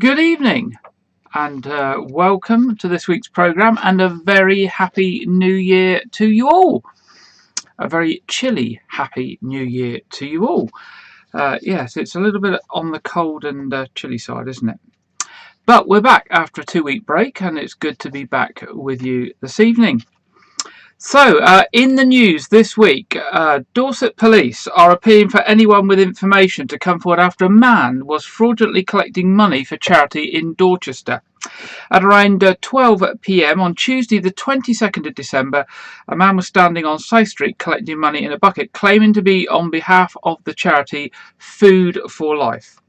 Good evening and welcome to this week's programme, and a very happy new year to you all. A very chilly happy new year to you all. Yes, it's a little bit on the cold and chilly side, isn't it? But we're back after a 2-week break, and it's good to be back with you this evening. So, in the news this week, Dorset police are appealing for anyone with information to come forward after a man was fraudulently collecting money for charity in Dorchester. At around 12 p.m. on Tuesday the 22nd of December, a man was standing on South Street collecting money in a bucket, claiming to be on behalf of the charity Food for Life.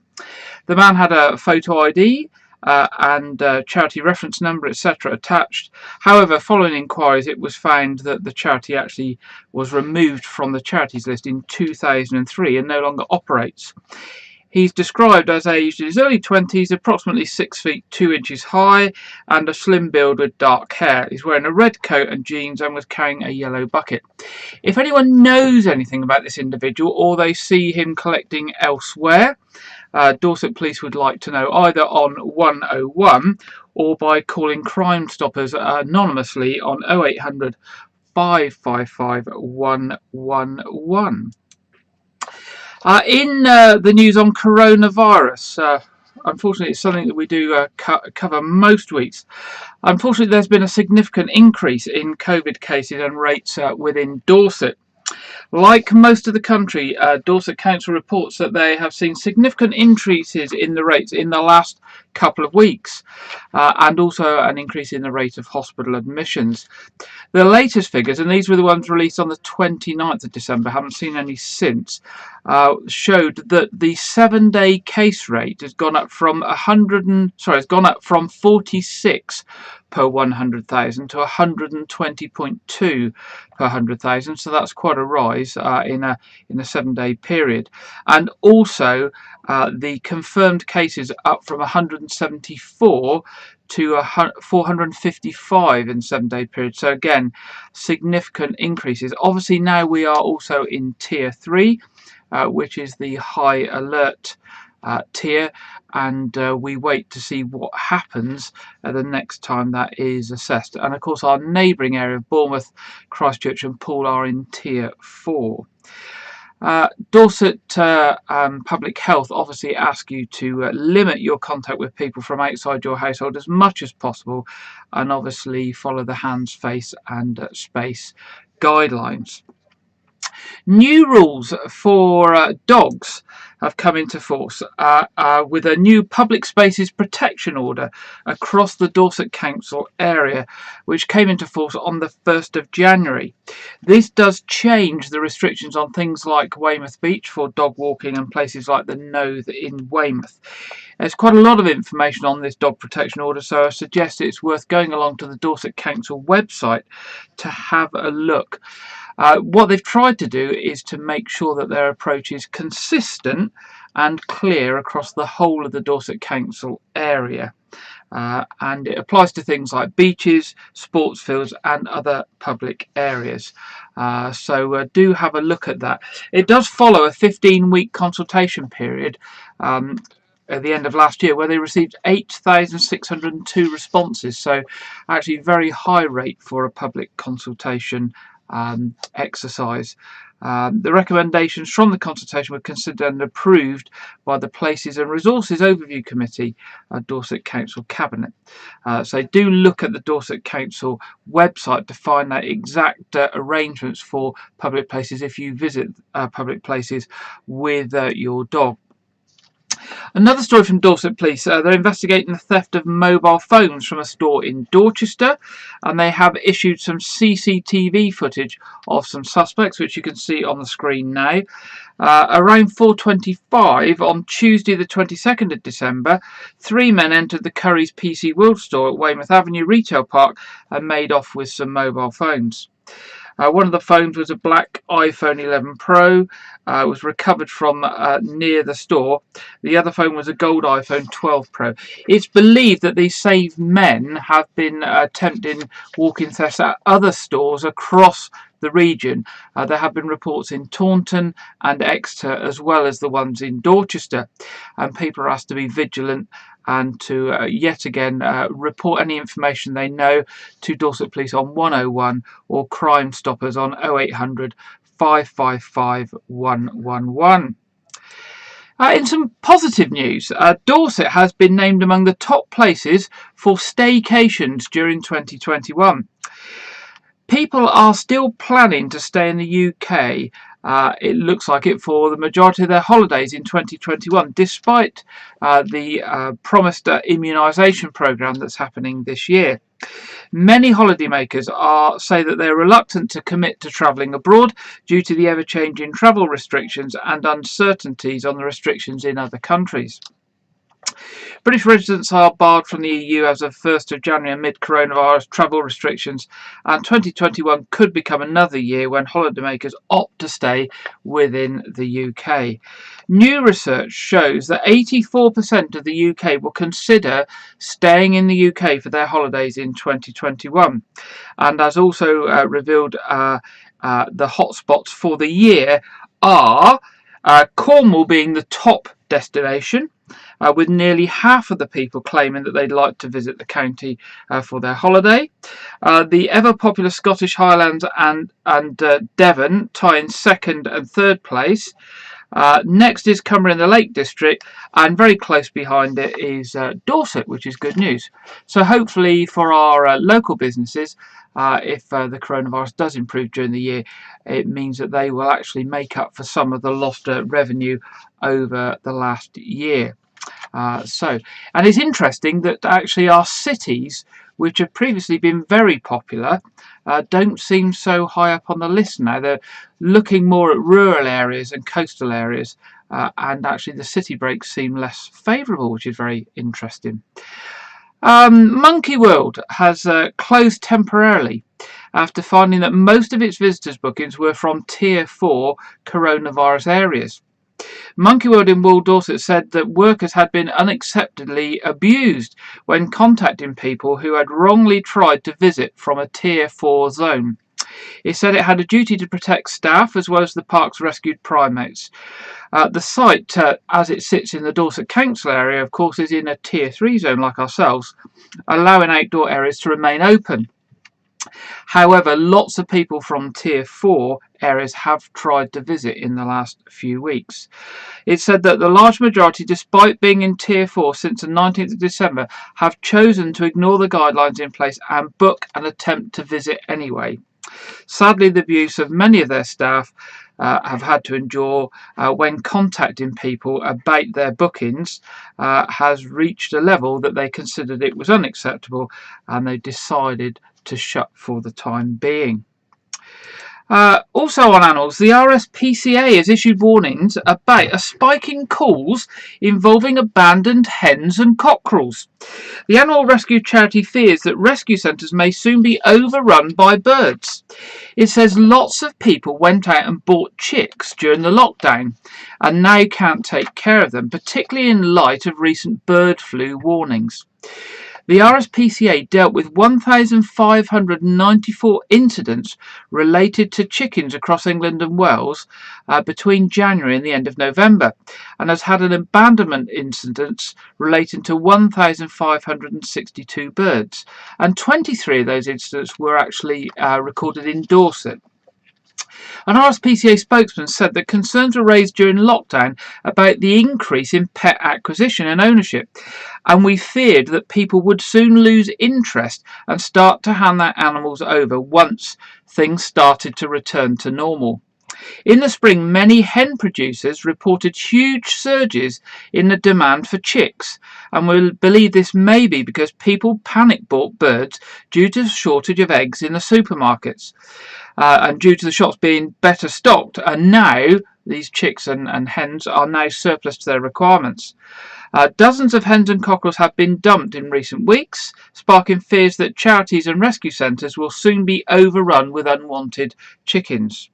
The man had a photo ID and charity reference number, etc. attached. However, following inquiries, it was found that the charity actually was removed from the charities list in 2003 and no longer operates. He's described as aged in his early 20s, approximately 6 feet 2 inches high, and a slim build with dark hair. He's wearing a red coat and jeans and was carrying a yellow bucket. If anyone knows anything about this individual or they see him collecting elsewhere, Dorset Police would like to know either on 101 or by calling Crime Stoppers anonymously on 0800 555 111. In the news on coronavirus, unfortunately it's something that we do cover most weeks. Unfortunately, there's been a significant increase in COVID cases and rates within Dorset. Like most of the country, Dorset Council reports that they have seen significant increases in the rates in the last couple of weeks, and also an increase in the rate of hospital admissions. The latest figures, and these were the ones released on the 29th of December, haven't seen any since, showed that the 7-day case rate has gone up from 46 per 100,000 to 120.2 per 100,000. So that's quite a rise in a 7-day period. And also the confirmed cases up from 174 to 455 in 7-day period. So again, significant increases. Obviously now we are also in tier 3, which is the high alert tier, and we wait to see what happens the next time that is assessed. And of course our neighbouring area of Bournemouth, Christchurch and Poole are in tier 4. Dorset Public Health obviously ask you to limit your contact with people from outside your household as much as possible, and obviously follow the hands, face and space guidelines. New rules for dogs have come into force with a new public spaces protection order across the Dorset Council area, which came into force on the 1st of January. This does change the restrictions on things like Weymouth Beach for dog walking and places like the Nothe in Weymouth. There's quite a lot of information on this dog protection order, so I suggest it's worth going along to the Dorset Council website to have a look. What they've tried to do is to make sure that their approach is consistent and clear across the whole of the Dorset Council area. And it applies to things like beaches, sports fields and other public areas. So do have a look at that. It does follow a 15-week consultation period at the end of last year, where they received 8,602 responses. So actually very high rate for a public consultation exercise. The recommendations from the consultation were considered and approved by the Places and Resources Overview Committee at Dorset Council Cabinet. So do look at the Dorset Council website to find out exact arrangements for public places if you visit public places with your dog. Another story from Dorset Police. They're investigating the theft of mobile phones from a store in Dorchester, and they have issued some CCTV footage of some suspects, which you can see on the screen now. Around 4:25 on Tuesday the 22nd of December, 3 men entered the Curry's PC World store at Weymouth Avenue Retail Park and made off with some mobile phones. One of the phones was a black iPhone 11 Pro, was recovered from near the store. The other phone was a gold iPhone 12 Pro. It's believed that these same men have been attempting walk-in thefts at other stores across the region. There have been reports in Taunton and Exeter, as well as the ones in Dorchester, and people are asked to be vigilant and to yet again report any information they know to Dorset Police on 101 or Crime Stoppers on 0800 555 111. In some positive news, Dorset has been named among the top places for staycations during 2021. People are still planning to stay in the UK, it looks like it, for the majority of their holidays in 2021, despite the promised immunisation programme that's happening this year. Many holidaymakers say that they're reluctant to commit to travelling abroad due to the ever-changing travel restrictions and uncertainties on the restrictions in other countries. British residents are barred from the EU as of 1st of January amid coronavirus travel restrictions, and 2021 could become another year when holidaymakers opt to stay within the UK. New research shows that 84% of the UK will consider staying in the UK for their holidays in 2021, and as also revealed, the hotspots for the year are Cornwall being the top destination, with nearly half of the people claiming that they'd like to visit the county for their holiday. The ever-popular Scottish Highlands and Devon tie in second and third place. Next is Cumbria in the Lake District, and very close behind it is Dorset, which is good news. So hopefully for our local businesses, if the coronavirus does improve during the year, it means that they will actually make up for some of the lost revenue over the last year. And it's interesting that actually our cities, which have previously been very popular, don't seem so high up on the list now. They're looking more at rural areas and coastal areas, and actually the city breaks seem less favourable, which is very interesting. Monkey World has closed temporarily after finding that most of its visitors' bookings were from Tier 4 coronavirus areas. Monkey World in Wool Dorset said that workers had been unacceptably abused when contacting people who had wrongly tried to visit from a Tier 4 zone. It said it had a duty to protect staff as well as the park's rescued primates. The site, as it sits in the Dorset Council area, of course, is in a Tier 3 zone like ourselves, allowing outdoor areas to remain open. However, lots of people from Tier 4 areas have tried to visit in the last few weeks. It said that the large majority, despite being in Tier 4 since the 19th of December, have chosen to ignore the guidelines in place and book an attempt to visit anyway. Sadly, the abuse of many of their staff have had to endure when contacting people about their bookings has reached a level that they considered it was unacceptable, and they decided to shut for the time being. Also on annals, the RSPCA has issued warnings about a spike in calls involving abandoned hens and cockerels. The animal rescue charity fears that rescue centres may soon be overrun by birds. It says lots of people went out and bought chicks during the lockdown and now can't take care of them, particularly in light of recent bird flu warnings. The RSPCA dealt with 1,594 incidents related to chickens across England and Wales between January and the end of November, and has had an abandonment incidents relating to 1,562 birds, and 23 of those incidents were actually recorded in Dorset. An RSPCA spokesman said that concerns were raised during lockdown about the increase in pet acquisition and ownership, and we feared that people would soon lose interest and start to hand their animals over once things started to return to normal. In the spring, many hen producers reported huge surges in the demand for chicks, and we believe this may be because people panic bought birds due to the shortage of eggs in the supermarkets. And due to the shops being better stocked, and now these chicks and hens are now surplus to their requirements. Dozens of hens and cockerels have been dumped in recent weeks, sparking fears that charities and rescue centres will soon be overrun with unwanted chickens.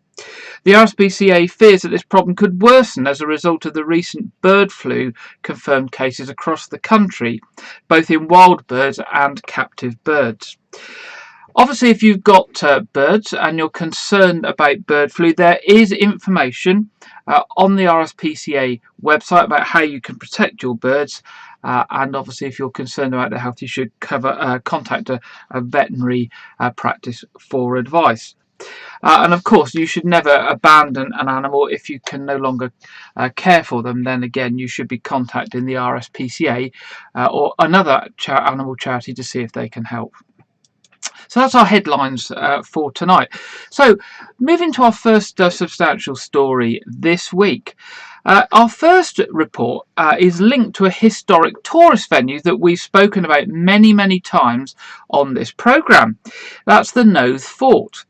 The RSPCA fears that this problem could worsen as a result of the recent bird flu confirmed cases across the country, both in wild birds and captive birds. Obviously, if you've got birds and you're concerned about bird flu, there is information on the RSPCA website about how you can protect your birds. And obviously, if you're concerned about their health, you should contact a veterinary practice for advice. And of course, you should never abandon an animal if you can no longer care for them. Then again, you should be contacting the RSPCA or another animal charity to see if they can help. So that's our headlines for tonight. So moving to our first substantial story this week. Our first report is linked to a historic tourist venue that we've spoken about many times on this programme. That's the Knowth Fort.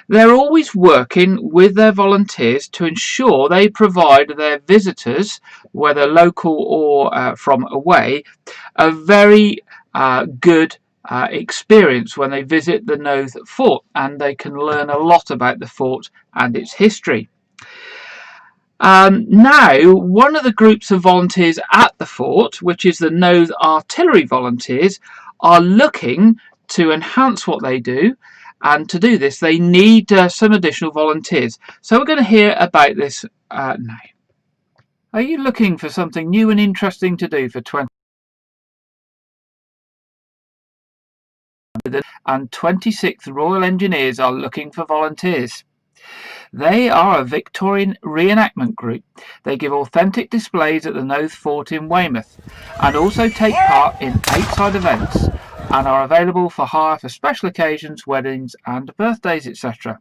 They're always working with their volunteers to ensure they provide their visitors, whether local or from away, a very good experience when they visit the Knowth Fort, and they can learn a lot about the fort and its history. Now, one of the groups of volunteers at the fort, which is the Knowth Artillery Volunteers, are looking to enhance what they do, and to do this they need some additional volunteers. So we're going to hear about this now. Are you looking for something new and interesting to do for 20? And 26th Royal Engineers are looking for volunteers. They are a Victorian reenactment group. They give authentic displays at the Knowth Fort in Weymouth and also take part in 8-side events and are available for hire for special occasions, weddings and birthdays, etc.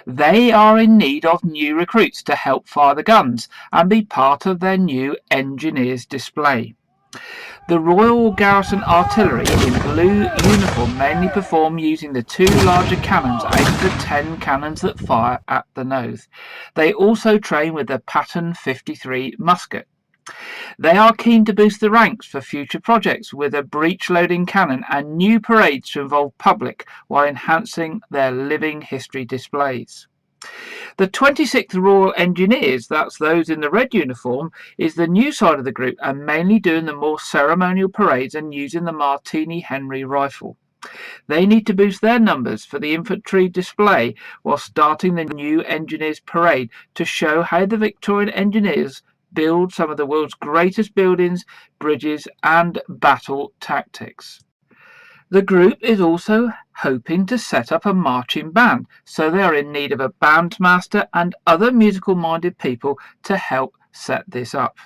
They are in need of new recruits to help fire the guns and be part of their new Engineers display. The Royal Garrison Artillery in blue uniform mainly perform using the 2 larger cannons out of the 10 cannons that fire at the Knowth. They also train with the Pattern 53 musket. They are keen to boost the ranks for future projects with a breech-loading cannon and new parades to involve public while enhancing their living history displays. The 26th Royal Engineers, that's those in the red uniform, is the new side of the group and mainly doing the more ceremonial parades and using the Martini Henry rifle. They need to boost their numbers for the infantry display while starting the new Engineers parade to show how the Victorian Engineers build some of the world's greatest buildings, bridges and battle tactics. The group is also hoping to set up a marching band, so they are in need of a bandmaster and other musical-minded people to help set this up.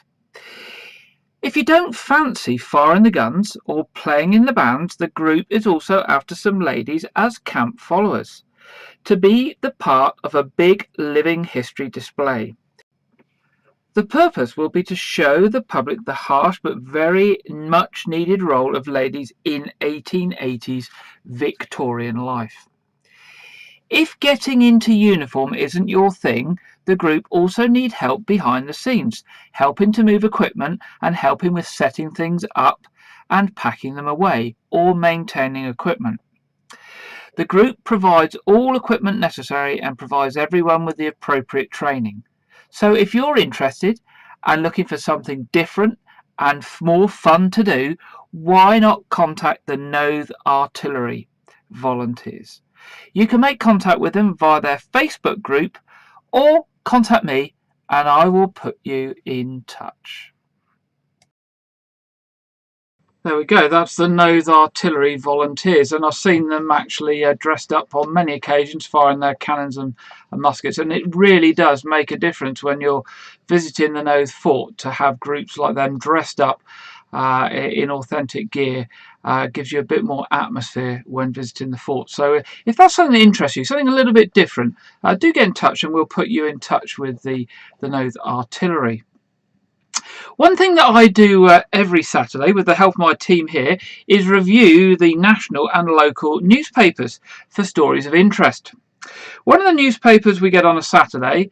If you don't fancy firing the guns or playing in the bands, the group is also after some ladies as camp followers, to be the part of a big living history display. The purpose will be to show the public the harsh but very much needed role of ladies in 1880s Victorian life. If getting into uniform isn't your thing, the group also need help behind the scenes, helping to move equipment and helping with setting things up and packing them away or maintaining equipment. The group provides all equipment necessary and provides everyone with the appropriate training. So if you're interested and looking for something different and more fun to do, why not contact the Knowth Artillery Volunteers? You can make contact with them via their Facebook group or contact me and I will put you in touch. There we go, that's the Knowth Artillery Volunteers, and I've seen them actually dressed up on many occasions firing their cannons and muskets, and it really does make a difference when you're visiting the Knowth Fort to have groups like them dressed up in authentic gear. Gives you a bit more atmosphere when visiting the fort. So if that's something that interests you, something a little bit different, do get in touch and we'll put you in touch with the Knowth Artillery. One thing that I do every Saturday with the help of my team here is review the national and local newspapers for stories of interest. One of the newspapers we get on a Saturday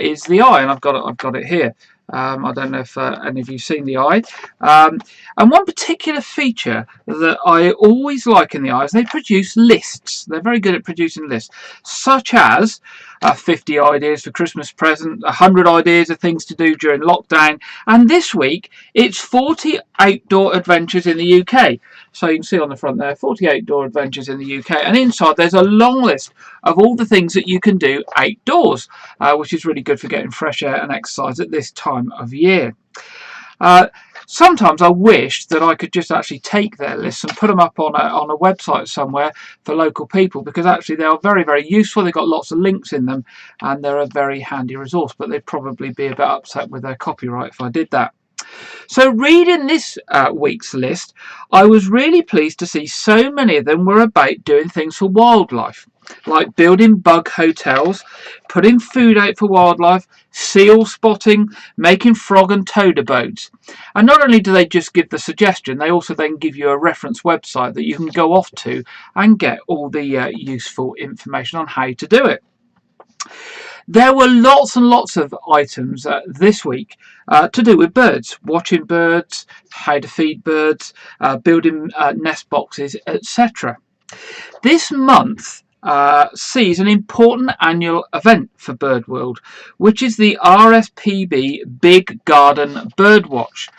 is the Eye, and I've got it here. I don't know if any of you've seen the Eye. And one particular feature that I always like in the Eye is they produce lists. They're very good at producing lists, such as 50 ideas for Christmas present, 100 ideas of things to do during lockdown, and this week it's 40 outdoor adventures in the UK. So you can see on the front there, 40 outdoor adventures in the UK, and inside there's a long list of all the things that you can do outdoors, which is really good for getting fresh air and exercise at this time of year. Sometimes I wish that I could just actually take their lists and put them up on a website somewhere for local people, because actually they are very, very useful. They've got lots of links in them and they're a very handy resource, but they'd probably be a bit upset with their copyright if I did that. So reading this week's list, I was really pleased to see so many of them were about doing things for wildlife, like building bug hotels, putting food out for wildlife, seal spotting, making frog and toad abodes. And not only do they just give the suggestion, they also then give you a reference website that you can go off to and get all the useful information on how to do it. There were lots and lots of items this week to do with birds, watching birds, how to feed birds, building nest boxes, etc. This month sees an important annual event for Bird World, which is the RSPB Big Garden Birdwatch.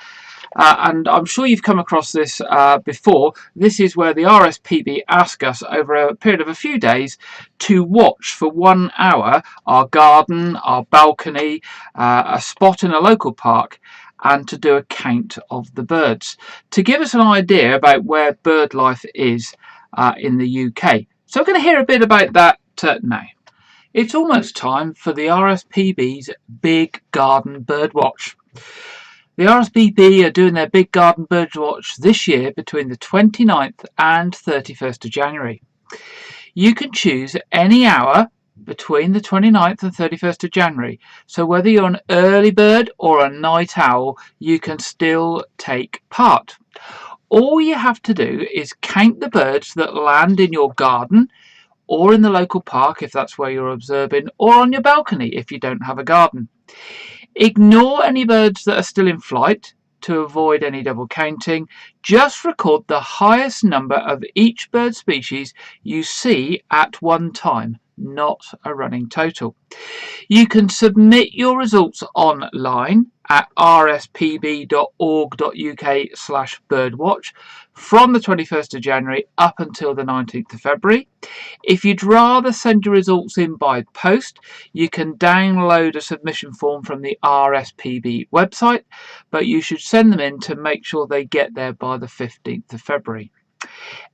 And I'm sure you've come across this before. This is where the RSPB ask us over a period of a few days to watch for 1 hour our garden, our balcony, a spot in a local park, and to do a count of the birds, to give us an idea about where bird life is in the UK. So we're going to hear a bit about that now. It's almost time for the RSPB's Big Garden Birdwatch. The RSPB are doing their Big Garden Birdwatch this year between the 29th and 31st of January. You can choose any hour between the 29th and 31st of January. So whether you're an early bird or a night owl, you can still take part. All you have to do is count the birds that land in your garden, or in the local park if that's where you're observing, or on your balcony if you don't have a garden. Ignore any birds that are still in flight to avoid any double counting. Just record the highest number of each bird species you see at one time, not a running total. You can submit your results online at rspb.org.uk/birdwatch from the 21st of January up until the 19th of February. If you'd rather send your results in by post, you can download a submission form from the RSPB website, but you should send them in to make sure they get there by the 15th of February.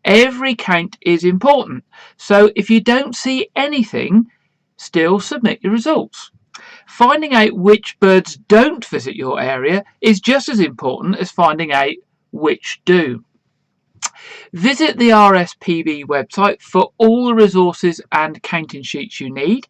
Every count is important, so if you don't see anything, still submit your results. Finding out which birds don't visit your area is just as important as finding out which do. Visit the RSPB website for all the resources and counting sheets you need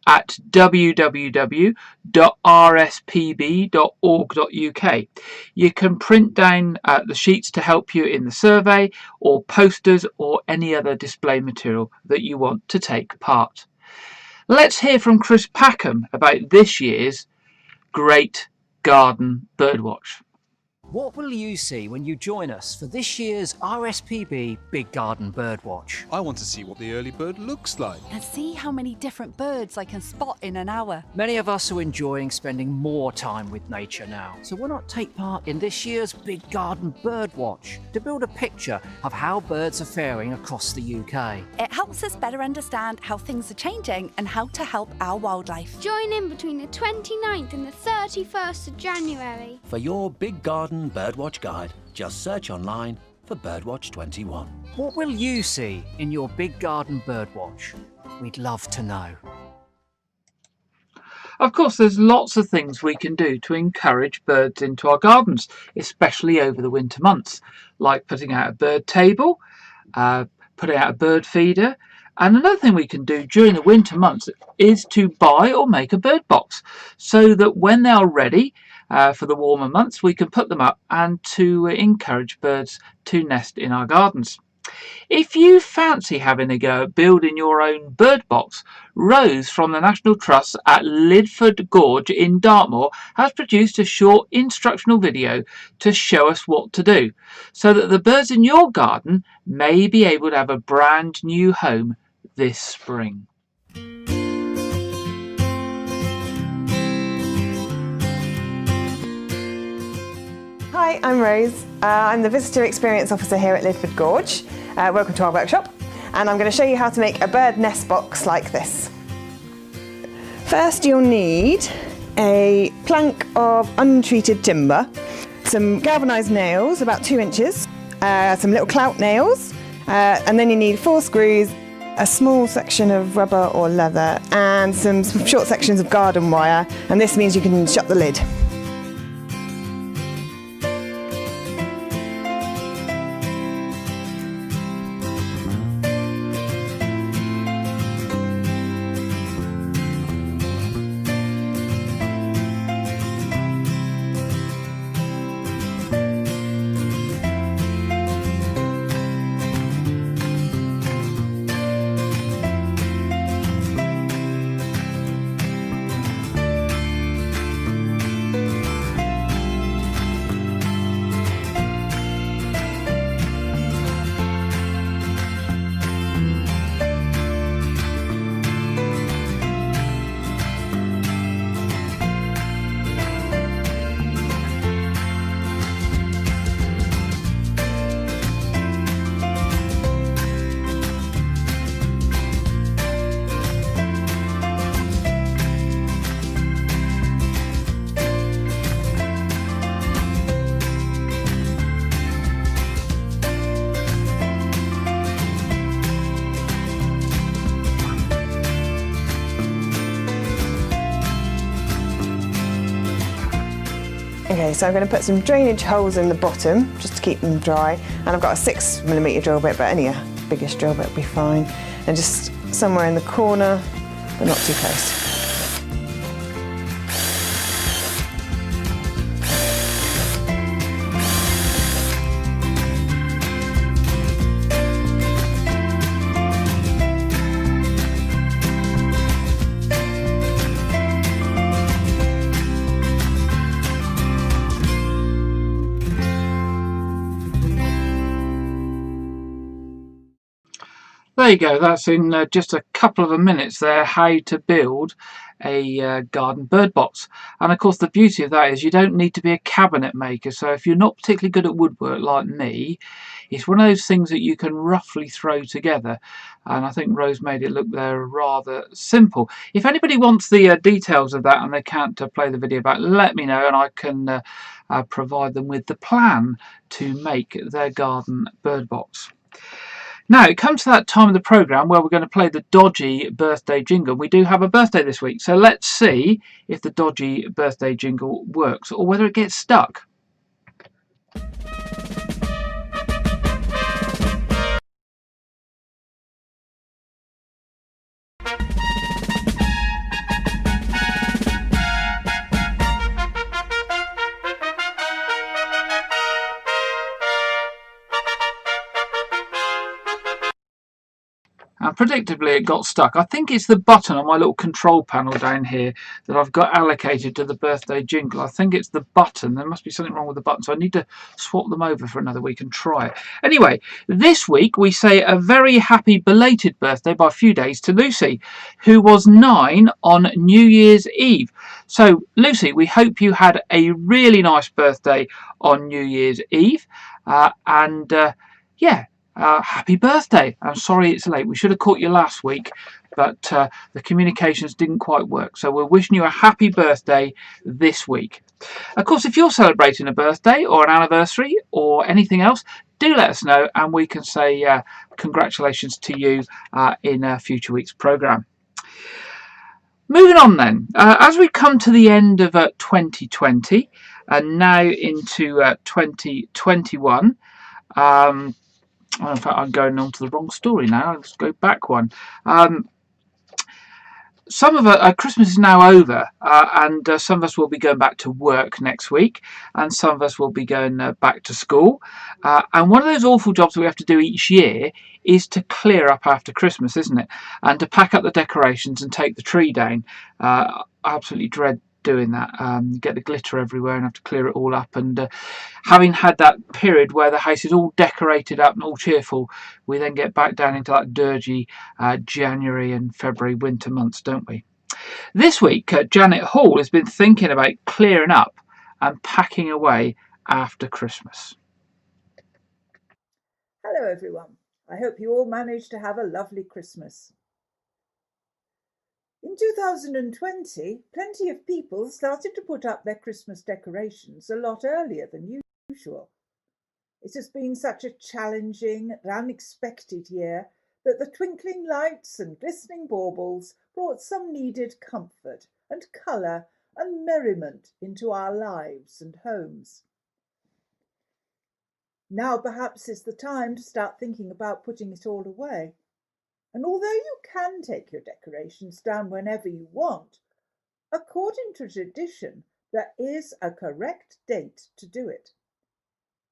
at www.rspb.org.uk. You can print down the sheets to help you in the survey, or posters, or any other display material that you want to take part. Let's hear from Chris Packham about this year's Great Garden Birdwatch. What will you see when you join us for this year's RSPB Big Garden Birdwatch? I want to see what the early bird looks like. And see how many different birds I can spot in an hour. Many of us are enjoying spending more time with nature now, so why not take part in this year's Big Garden Birdwatch to build a picture of how birds are faring across the UK. It helps us better understand how things are changing and how to help our wildlife. Join in between the 29th and the 31st of January. For your Big Garden Birdwatch guide, just search online for Birdwatch 21. What will you see in your Big Garden Birdwatch? We'd love to know. Of course, there's lots of things we can do to encourage birds into our gardens, especially over the winter months, like putting out a bird table, putting out a bird feeder. And another thing we can do during the winter months is to buy or make a bird box, so that when they are ready for the warmer months, we can put them up and to encourage birds to nest in our gardens. If you fancy having a go at building your own bird box, Rose from the National Trust at Lidford Gorge in Dartmoor has produced a short instructional video to show us what to do, so that the birds in your garden may be able to have a brand new home this spring. Hi, I'm Rose. I'm the Visitor Experience Officer here at Lidford Gorge. Welcome to our workshop, and I'm going to show you how to make a bird nest box like this. First you'll need a plank of untreated timber, some galvanised nails about 2 inches, some little clout nails, and then you need 4 screws, a small section of rubber or leather, and some short sections of garden wire, and this means you can shut the lid. Okay, so I'm going to put some drainage holes in the bottom just to keep them dry, and I've got a 6mm drill bit, but any biggest drill bit will be fine, and just somewhere in the corner but not too close. There you go, that's in just a couple of minutes there, how to build a garden bird box. And of course the beauty of that is you don't need to be a cabinet maker, so if you're not particularly good at woodwork like me, it's one of those things that you can roughly throw together, and I think Rose made it look there rather simple. If anybody wants the details of that and they can't play the video back, let me know and I can provide them with the plan to make their garden bird box. Now, it comes to that time of the programme where we're going to play the dodgy birthday jingle. We do have a birthday this week, so let's see if the dodgy birthday jingle works or whether it gets stuck. And predictably it got stuck. I think it's the button on my little control panel down here that I've got allocated to the birthday jingle. I think it's the button. There must be something wrong with the button, so I need to swap them over for another week and try it. Anyway, this week we say a very happy belated birthday by a few days to Lucy, who was 9 on New Year's Eve. So Lucy, we hope you had a really nice birthday on New Year's Eve, yeah, happy birthday. I'm sorry it's late. We should have caught you last week, but the communications didn't quite work. So we're wishing you a happy birthday this week. Of course, if you're celebrating a birthday or an anniversary or anything else, do let us know and we can say congratulations to you in a future week's programme. Moving on then, as we come to the end of 2020 and now into 2021, in fact, I'm going on to the wrong story now. Let's go back one. Some of Christmas is now over, and some of us will be going back to work next week, and some of us will be going back to school. And one of those awful jobs that we have to do each year is to clear up after Christmas, isn't it? And to pack up the decorations and take the tree down. I absolutely dread doing that. You get the glitter everywhere and have to clear it all up, and having had that period where the house is all decorated up and all cheerful, we then get back down into that dirgy January and February winter months, don't we? This week Janet Hall has been thinking about clearing up and packing away after Christmas. Hello everyone. I hope you all managed to have a lovely Christmas. In 2020, plenty of people started to put up their Christmas decorations a lot earlier than usual. It has been such a challenging and unexpected year that the twinkling lights and glistening baubles brought some needed comfort and colour and merriment into our lives and homes. Now perhaps is the time to start thinking about putting it all away. And although you can take your decorations down whenever you want, according to tradition, there is a correct date to do it.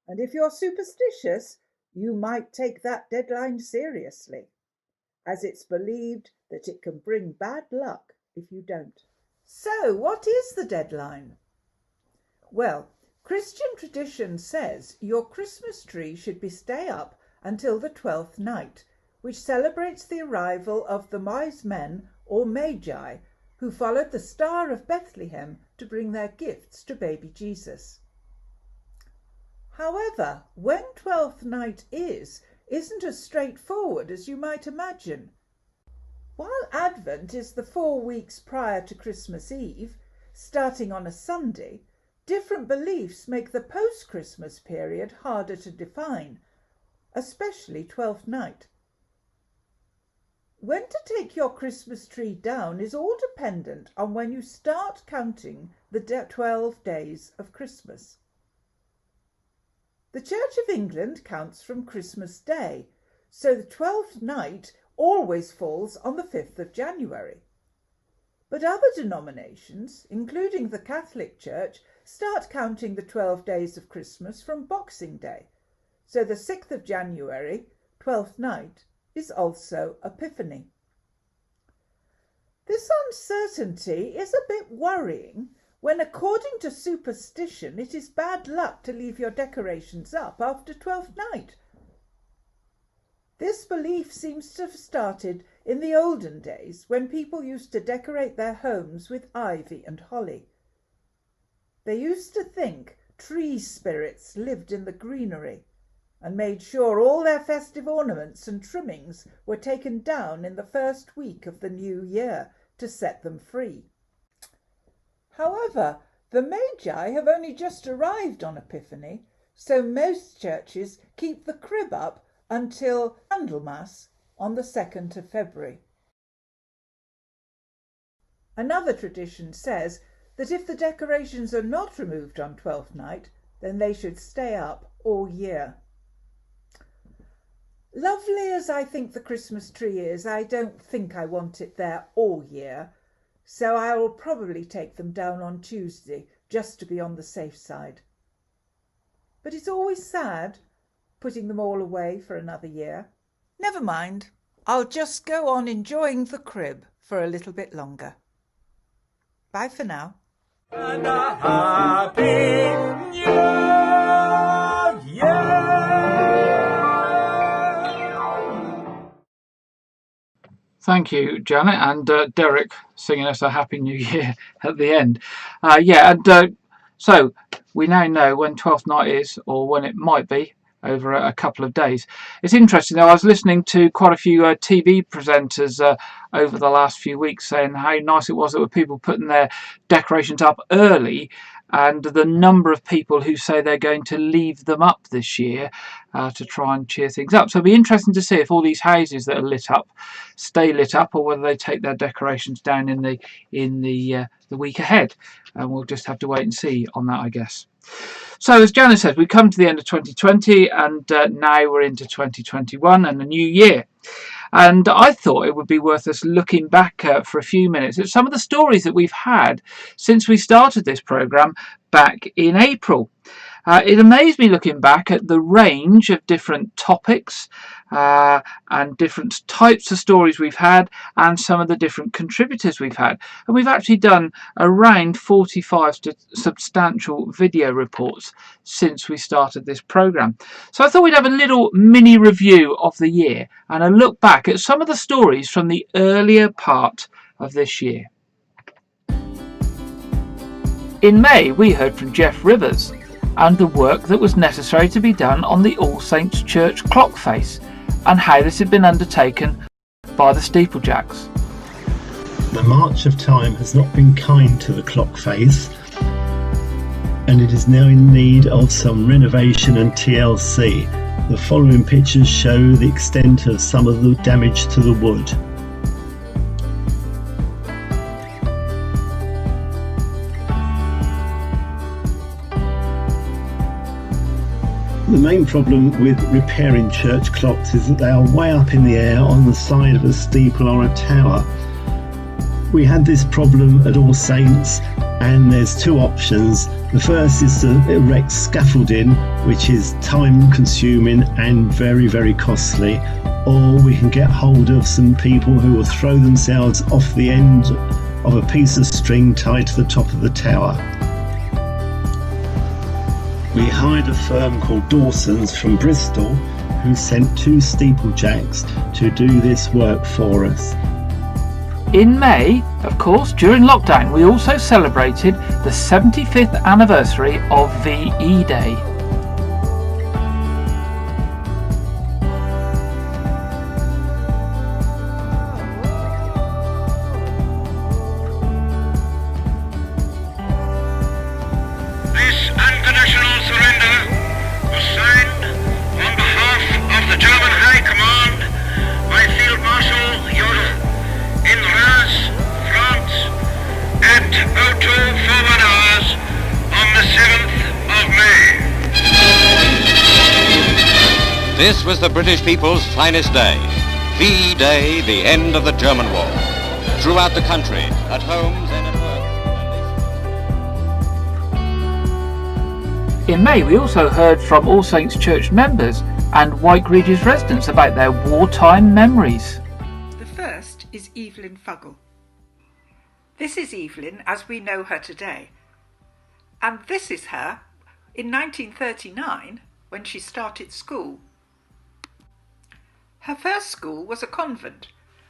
And if you're superstitious, you might take that deadline seriously, as it's believed that it can bring bad luck if you don't. So, what is the deadline? Well, Christian tradition says your Christmas tree should stay up until the 12th night, which celebrates the arrival of the wise men or magi who followed the Star of Bethlehem to bring their gifts to baby Jesus. However, when 12th night isn't as straightforward as you might imagine. While Advent is the 4 weeks prior to Christmas Eve, starting on a Sunday, different beliefs make the post-Christmas period harder to define, especially 12th night. When to take your Christmas tree down is all dependent on when you start counting the 12 days of Christmas. The Church of England counts from Christmas Day, so the 12th night always falls on the 5th of January. But other denominations, including the Catholic Church, start counting the 12 days of Christmas from Boxing Day, so the 6th of January, 12th night, is also Epiphany. This uncertainty is a bit worrying when, according to superstition, it is bad luck to leave your decorations up after 12th night. This belief seems to have started in the olden days when people used to decorate their homes with ivy and holly. They used to think tree spirits lived in the greenery and made sure all their festive ornaments and trimmings were taken down in the first week of the new year to set them free. However, the Magi have only just arrived on Epiphany, so most churches keep the crib up until Candlemas on the 2nd of February. Another tradition says that if the decorations are not removed on 12th night, then they should stay up all year. Lovely as I think the Christmas tree is, I don't think I want it there all year, so I will probably take them down on Tuesday just to be on the safe side. But it's always sad putting them all away for another year. Never mind, I'll just go on enjoying the crib for a little bit longer. Bye for now. And a happy new year! Thank you, Janet, and Derek singing us a Happy New Year at the end. So we now know when 12th night is, or when it might be, over a couple of days. It's interesting though, I was listening to quite a few TV presenters over the last few weeks saying how nice it was that were people putting their decorations up early, and the number of people who say they're going to leave them up this year to try and cheer things up. So it'll be interesting to see if all these houses that are lit up stay lit up, or whether they take their decorations down in the week ahead. And we'll just have to wait and see on that, I guess. So as Janet says, we come to the end of 2020, and now we're into 2021 and the new year. And I thought it would be worth us looking back for a few minutes at some of the stories that we've had since we started this programme back in April. It amazed me looking back at the range of different topics and different types of stories we've had, and some of the different contributors we've had. And we've actually done around 45 substantial video reports since we started this programme. So I thought we'd have a little mini review of the year and a look back at some of the stories from the earlier part of this year. In May, we heard from Jeff Rivers. and the work that was necessary to be done on the All Saints Church clock face, and how this had been undertaken by the steeplejacks. The march of time has not been kind to the clock face, and it is now in need of some renovation and TLC. The following pictures show the extent of some of the damage to the wood. The main problem with repairing church clocks is that they are way up in the air on the side of a steeple or a tower. We had this problem at All Saints, and there's two options. The first is to erect scaffolding, which is time consuming and very, very costly, or we can get hold of some people who will throw themselves off the end of a piece of string tied to the top of the tower. We hired a firm called Dawson's from Bristol, who sent 2 steeplejacks to do this work for us. In May, of course, during lockdown, we also celebrated the 75th anniversary of VE Day. This unconditional surrender was signed on behalf of the German High Command by Field Marshal Jodl in Reims, France, at 0241 hours on the 7th of May. This was the British people's finest day. VE Day, the end of the German war. Throughout the country, at homes and at work. In May, we also heard from All Saints Church members and White Regis residents about their wartime memories. The first is Evelyn Fuggle. This is Evelyn as we know her today. And this is her in 1939 when she started school. Her first school was a convent,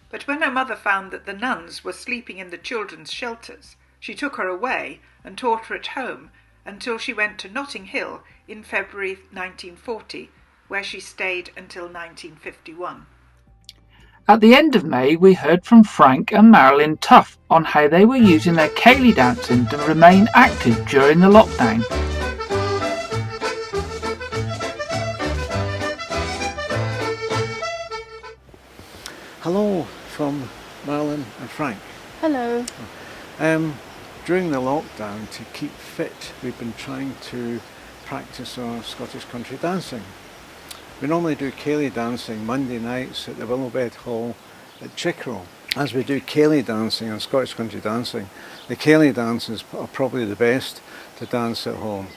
but when her mother found that the nuns were sleeping in the children's shelters, she took her away and taught her at home until she went to Notting Hill in February 1940, where she stayed until 1951. At the end of May, we heard from Frank and Marilyn Tuff on how they were using their ceilidh dancing to remain active during the lockdown. Hello from Marilyn and Frank. Hello. During the lockdown, to keep fit, we've been trying to practice our Scottish country dancing. We normally do ceilidh dancing Monday nights at the Willowbed Hall at Chickerell. As we do ceilidh dancing and Scottish country dancing, the ceilidh dances are probably the best to dance at home.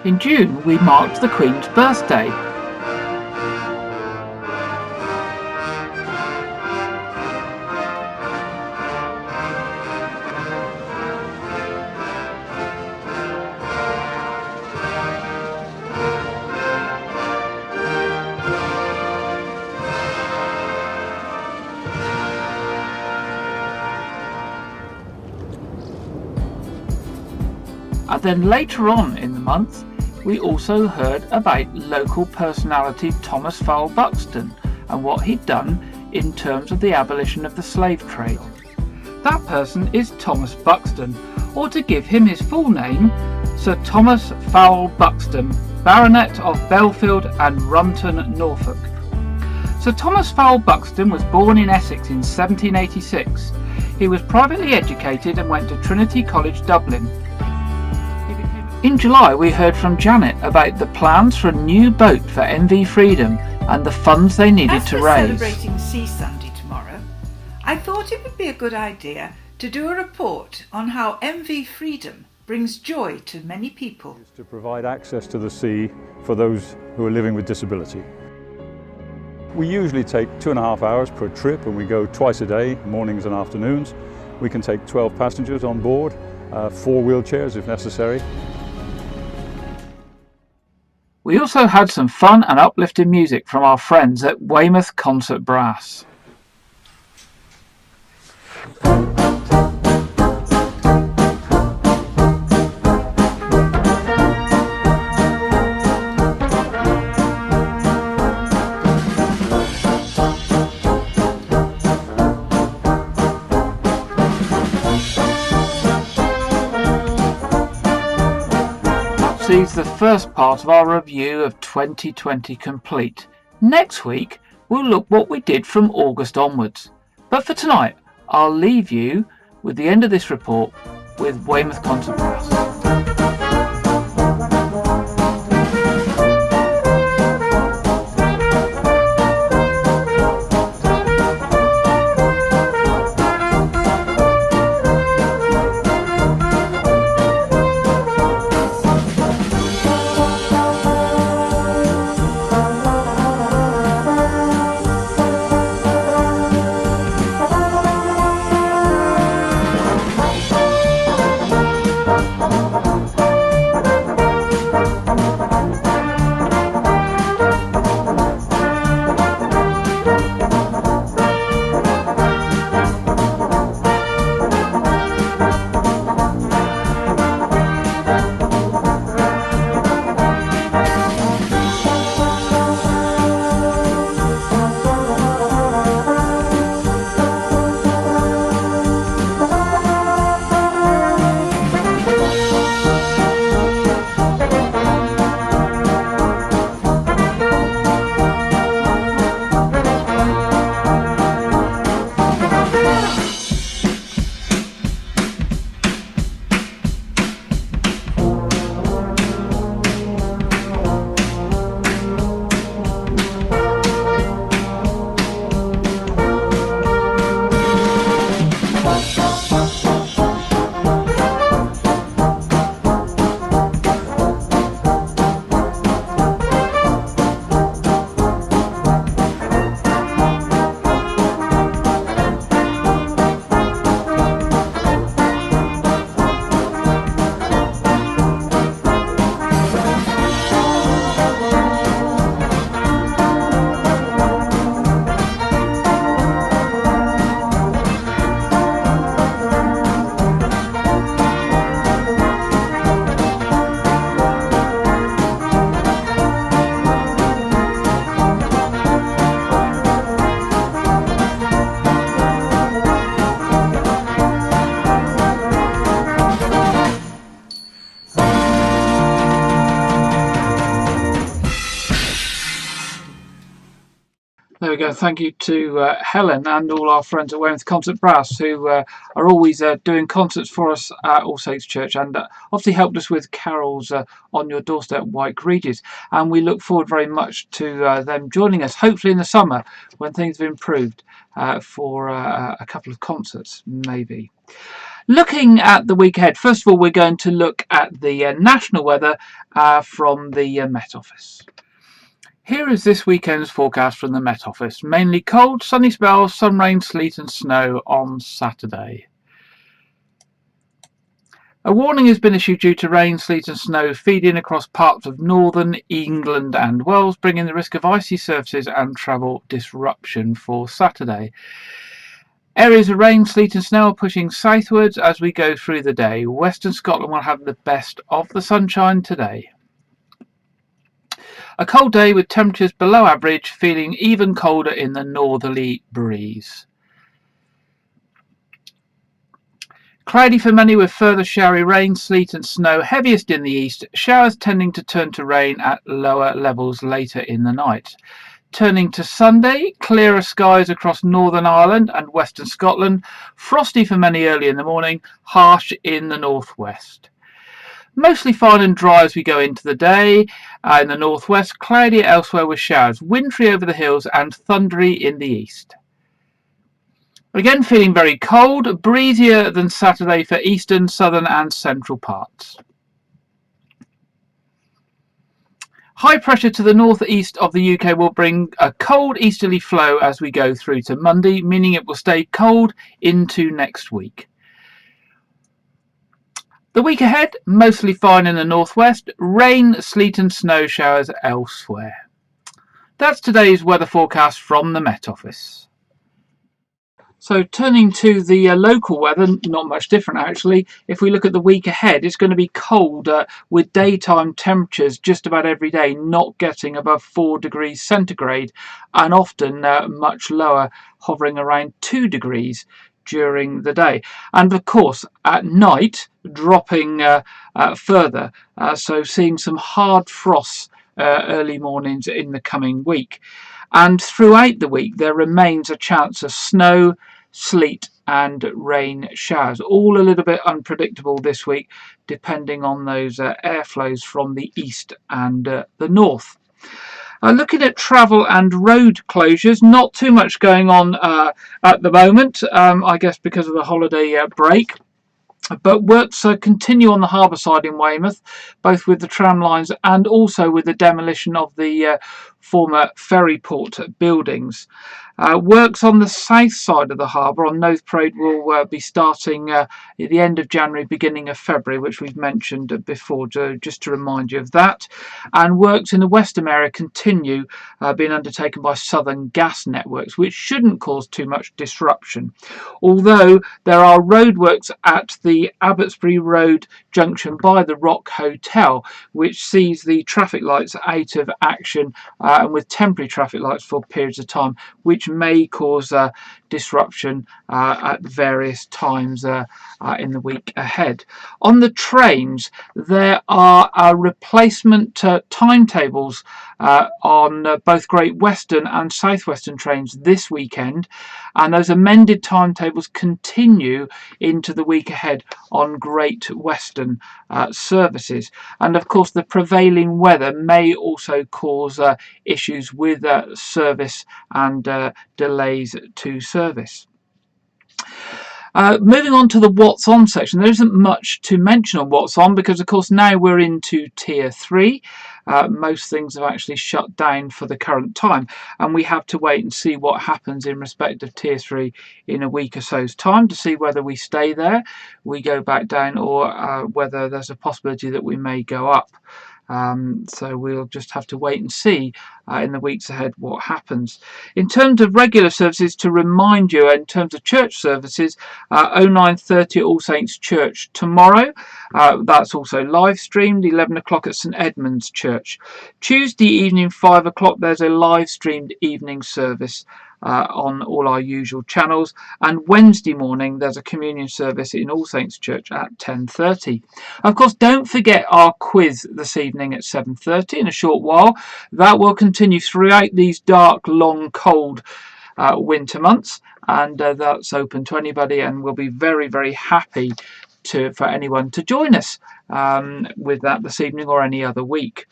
In June, we marked the Queen's birthday. And then later on in the month, we also heard about local personality Thomas Fowle Buxton and what he'd done in terms of the abolition of the slave trade. That person is Thomas Buxton, or to give him his full name, Sir Thomas Fowle Buxton, Baronet of Belfield and Rumton, Norfolk. Sir Thomas Fowle Buxton was born in Essex in 1786. He was privately educated and went to Trinity College, Dublin. In July, we heard from Janet about the plans for a new boat for MV Freedom and the funds they needed to raise. As we're celebrating Sea Sunday tomorrow, I thought it would be a good idea to do a report on how MV Freedom brings joy to many people. To provide access to the sea for those who are living with disability. We usually take 2.5 hours per trip and we go twice a day, mornings and afternoons. We can take 12 passengers on board 4 wheelchairs if necessary. We also had some fun and uplifting music from our friends at Weymouth Concert Brass. Sees the first part of our review of 2020 complete. Next week we'll look what we did from August onwards. But for tonight I'll leave you with the end of this report with Weymouth Concert Brass. There we go. Thank you to Helen and all our friends at Weymouth Concert Brass who are always doing concerts for us at All Saints Church and obviously helped us with carols on your doorstep, White Regis. And we look forward very much to them joining us, hopefully in the summer when things have improved for a couple of concerts, maybe. Looking at the week ahead, first of all, we're going to look at the national weather from the Met Office. Here is this weekend's forecast from the Met Office. Mainly cold, sunny spells, some rain, sleet and snow on Saturday. A warning has been issued due to rain, sleet and snow feeding across parts of northern England and Wales, bringing the risk of icy surfaces and travel disruption for Saturday. Areas of rain, sleet and snow are pushing southwards as we go through the day. Western Scotland will have the best of the sunshine today. A cold day with temperatures below average, feeling even colder in the northerly breeze. Cloudy for many with further showery rain, sleet and snow, heaviest in the east, showers tending to turn to rain at lower levels later in the night. Turning to Sunday, clearer skies across Northern Ireland and Western Scotland, frosty for many early in the morning, harsh in the northwest. Mostly fine and dry as we go into the day. In the northwest, cloudy elsewhere with showers, wintry over the hills and thundery in the east. Again feeling very cold, breezier than Saturday for eastern, southern and central parts. High pressure to the northeast of the UK will bring a cold easterly flow as we go through to Monday, meaning it will stay cold into next week. The week ahead, mostly fine in the northwest, rain, sleet and snow showers elsewhere. That's today's weather forecast from the Met Office. So turning to the local weather, not much different actually. If we look at the week ahead, it's going to be cold with daytime temperatures just about every day not getting above 4 degrees centigrade and often much lower, hovering around 2 degrees during the day. And of course at night dropping further, so seeing some hard frosts early mornings in the coming week. And throughout the week there remains a chance of snow, sleet and rain showers, all a little bit unpredictable this week depending on those airflows from the east and the north. Looking at travel and road closures, not too much going on at the moment, I guess because of the holiday break. But works continue on the harbour side in Weymouth, both with the tram lines and also with the demolition of the former ferry port buildings. Works on the south side of the harbour on Noath Parade will be starting at the end of January, beginning of February, which we've mentioned before, just to remind you of that. And works in the Western area continue, being undertaken by Southern Gas Networks, which shouldn't cause too much disruption. Although there are roadworks at the Abbotsbury Road junction by the Rock Hotel, which sees the traffic lights out of action and with temporary traffic lights for periods of time, which may cause disruption at various times in the week ahead. On the trains, there are replacement timetables on both Great Western and South Western trains this weekend, and those amended timetables continue into the week ahead on Great Western services. And of course the prevailing weather may also cause issues with service and delays to service. Moving on to the What's On section, there isn't much to mention on What's On because of course now we're into Tier 3. Most things have actually shut down for the current time and we have to wait and see what happens in respect of Tier 3 in a week or so's time to see whether we stay there, we go back down, or whether there's a possibility that we may go up. So we'll just have to wait and see in the weeks ahead what happens. In terms of regular services, to remind you, in terms of church services, 09:30 at All Saints Church tomorrow. That's also live streamed, 11 o'clock at St Edmund's Church. Tuesday evening 5 o'clock there's a live streamed evening service on all our usual channels, and Wednesday morning there's a communion service in All Saints Church at 10:30. Of course, don't forget our quiz this evening at 7:30 in a short while. That will continue throughout these dark, long, cold winter months, and that's open to anybody, and we'll be very, very happy for anyone to join us with that this evening or any other week.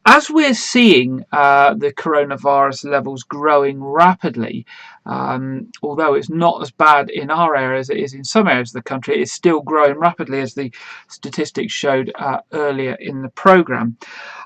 As we're seeing the coronavirus levels growing rapidly, although it's not as bad in our area as it is in some areas of the country, it is still growing rapidly, as the statistics showed earlier in the programme.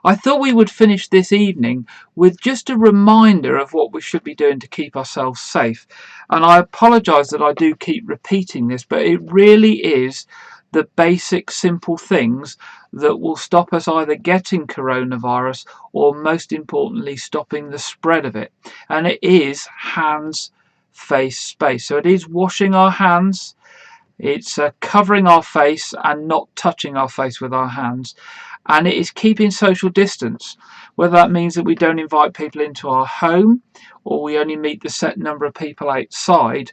I thought we would finish this evening with just a reminder of what we should be doing to keep ourselves safe. And I apologise that I do keep repeating this, but it really is the basic simple things that will stop us either getting coronavirus or, most importantly, stopping the spread of it. And it is hands, face, space. So it is washing our hands, it's covering our face and not touching our face with our hands, and it is keeping social distance, whether that means that we don't invite people into our home, or we only meet the set number of people outside,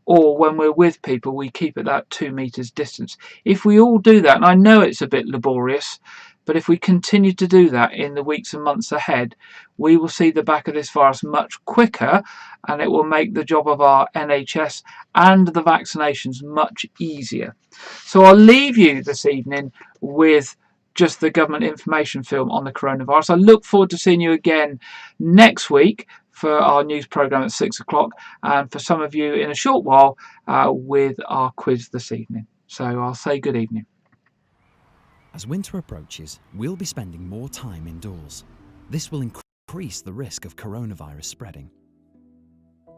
or when we're with people we keep at that 2 meters distance. If we all do that, and I know it's a bit laborious, but if we continue to do that in the weeks and months ahead, we will see the back of this virus much quicker, and it will make the job of our NHS and the vaccinations much easier. So I'll leave you this evening with just the government information film on the coronavirus. I look forward to seeing you again next week for our news programme at 6 o'clock, and for some of you in a short while with our quiz this evening. So I'll say good evening. As winter approaches, we'll be spending more time indoors. This will increase the risk of coronavirus spreading.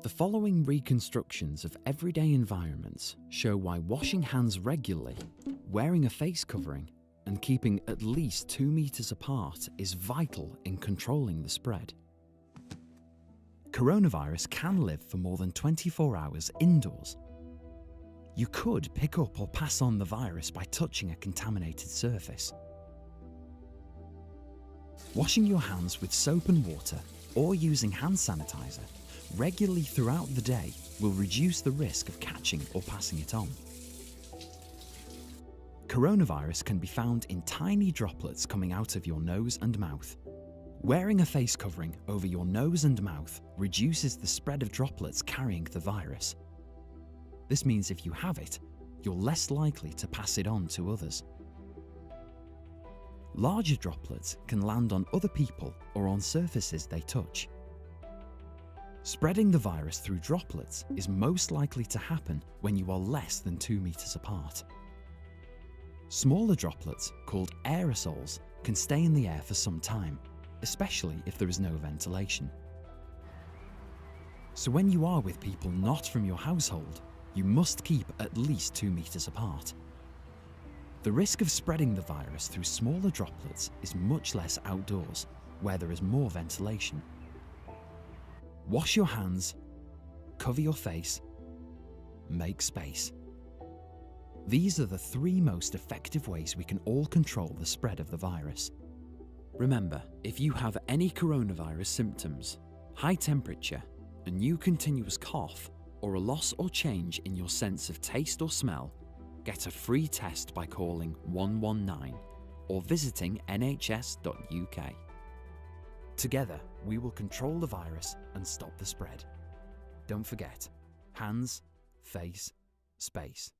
The following reconstructions of everyday environments show why washing hands regularly, wearing a face covering, and keeping at least 2 meters apart is vital in controlling the spread. Coronavirus can live for more than 24 hours indoors. You could pick up or pass on the virus by touching a contaminated surface. Washing your hands with soap and water or using hand sanitizer regularly throughout the day will reduce the risk of catching or passing it on. Coronavirus can be found in tiny droplets coming out of your nose and mouth. Wearing a face covering over your nose and mouth reduces the spread of droplets carrying the virus. This means if you have it, you're less likely to pass it on to others. Larger droplets can land on other people or on surfaces they touch. Spreading the virus through droplets is most likely to happen when you are less than 2 meters apart. Smaller droplets, called aerosols, can stay in the air for some time, especially if there is no ventilation. So when you are with people not from your household, you must keep at least 2 meters apart. The risk of spreading the virus through smaller droplets is much less outdoors, where there is more ventilation. Wash your hands, cover your face, make space. These are the 3 most effective ways we can all control the spread of the virus. Remember, if you have any coronavirus symptoms, high temperature, a new continuous cough, or a loss or change in your sense of taste or smell, get a free test by calling 119 or visiting nhs.uk. Together, we will control the virus and stop the spread. Don't forget, hands, face, space.